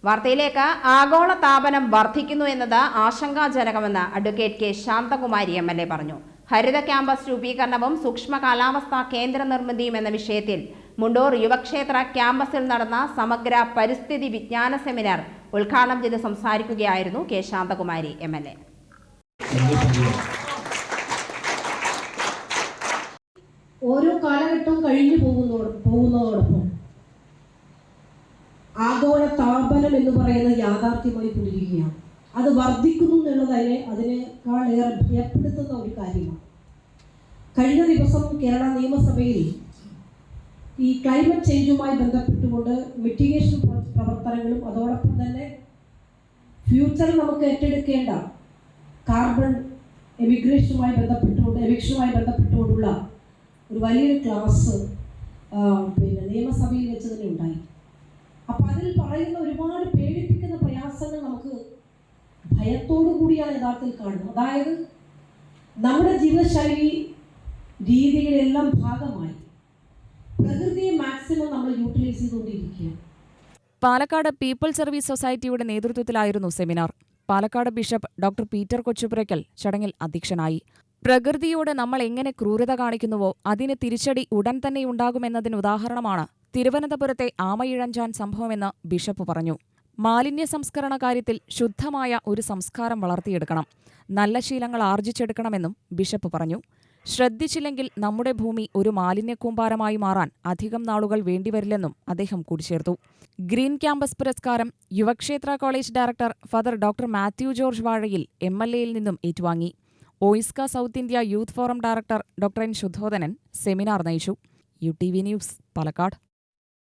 വാർത്തയിലേക്ക്. ആഗോള താപനം വർദ്ധിക്കുന്നു എന്നത് ആശങ്കാജനകമെന്ന് അഡ്വക്കേറ്റ് കെ ശാന്തകുമാരി MLA പറഞ്ഞു. ഹരിത ക്യാമ്പസ് രൂപീകരണവും സൂക്ഷ്മ കാലാവസ്ഥാ കേന്ദ്ര നിർമ്മിതിയും എന്ന വിഷയത്തിൽ മുണ്ടൂർ യുവക്ഷേത്ര ക്യാമ്പസിൽ നടന്ന സമഗ്ര പരിസ്ഥിതി വിജ്ഞാന സെമിനാർ ഉദ്ഘാടനം ചെയ്ത് സംസാരിക്കുകയായിരുന്നു കെ ശാന്തകുമാരി MLA. ഓരോ കാലഘട്ടവും കഴിഞ്ഞു പോകുന്നതോടൊപ്പം ആഗോള താപനം എന്ന് പറയുന്ന യാഥാർത്ഥ്യമായി കൊണ്ടിരിക്കുകയാണ്. അത് വർദ്ധിക്കുന്നു എന്നുള്ളത് അതിനേക്കാൾ ഏറെ ഭയപ്പെടുത്തുന്ന ഒരു കാര്യമാണ്. കഴിഞ്ഞ ദിവസം കേരള നിയമസഭയിൽ ഈ ക്ലൈമറ്റ് ചേഞ്ചുമായി ബന്ധപ്പെട്ടുകൊണ്ട് മിറ്റിഗേഷൻ പ്രവർത്തനങ്ങളും അതോടൊപ്പം തന്നെ ഫ്യൂച്ചറിൽ നമുക്ക് ഏറ്റെടുക്കേണ്ട കാർബൺ എമിഷനുമായി ബന്ധപ്പെട്ടുകൊണ്ടുള്ള ഒരു വലിയൊരു ക്ലാസ് നിയമസഭയിൽ വെച്ച് തന്നെ ഉണ്ടായി. അപ്പം അതിൽ പറയുന്ന ഒരുപാട് പേടിപ്പിക്കുന്ന പ്രയാസങ്ങൾ നമുക്ക് ഭയത്തോടു കൂടിയാണ് യഥാർത്ഥത്തിൽ കാണുന്നത്. അതായത് നമ്മുടെ ജീവിതശൈലി രീതികളെല്ലാം ഭാഗമായി പ്രകൃതിയെ മാക്സിമം നമ്മൾ യൂട്ടിലൈസ് ചെയ്തുകൊണ്ടിരിക്കുകയാണ്. പാലക്കാട് പീപ്പിൾ സർവീസ് സൊസൈറ്റിയുടെ നേതൃത്വത്തിലായിരുന്നു seminar. Palakkad bishop doctor Peter Kochupurakkal ചടങ്ങിൽ അധ്യക്ഷനായി. പ്രകൃതിയോട് നമ്മൾ എങ്ങനെ ക്രൂരത കാണിക്കുന്നുവോ അതിന് തിരിച്ചടി ഉടൻ തന്നെ ഉണ്ടാകുമെന്നതിന് ഉദാഹരണമാണ് തിരുവനന്തപുരത്തെ ആമയിഴഞ്ചാൻ സംഭവമെന്ന് ബിഷപ്പ് പറഞ്ഞു. മാലിന്യ സംസ്കരണ കാര്യത്തിൽ ശുദ്ധമായ ഒരു സംസ്കാരം വളർത്തിയെടുക്കണം, നല്ല ശീലങ്ങൾ ആർജിച്ചെടുക്കണമെന്നും ബിഷപ്പ് പറഞ്ഞു. ശ്രദ്ധിച്ചില്ലെങ്കിൽ നമ്മുടെ ഭൂമി ഒരു മാലിന്യക്കൂമ്പാരമായി മാറാൻ അധികം നാളുകൾ വേണ്ടിവരില്ലെന്നും അദ്ദേഹം കൂട്ടിച്ചേർത്തു. ഗ്രീൻ ക്യാമ്പസ് പുരസ്കാരം Yuvakshetra college director father doctor Mathew George Vazhayil MLAയിൽ നിന്നും ഏറ്റുവാങ്ങി. OISCA South India youth forum director doctor N. Shuddhodhanan seminar നയിച്ചു. UTV news, Palakkad.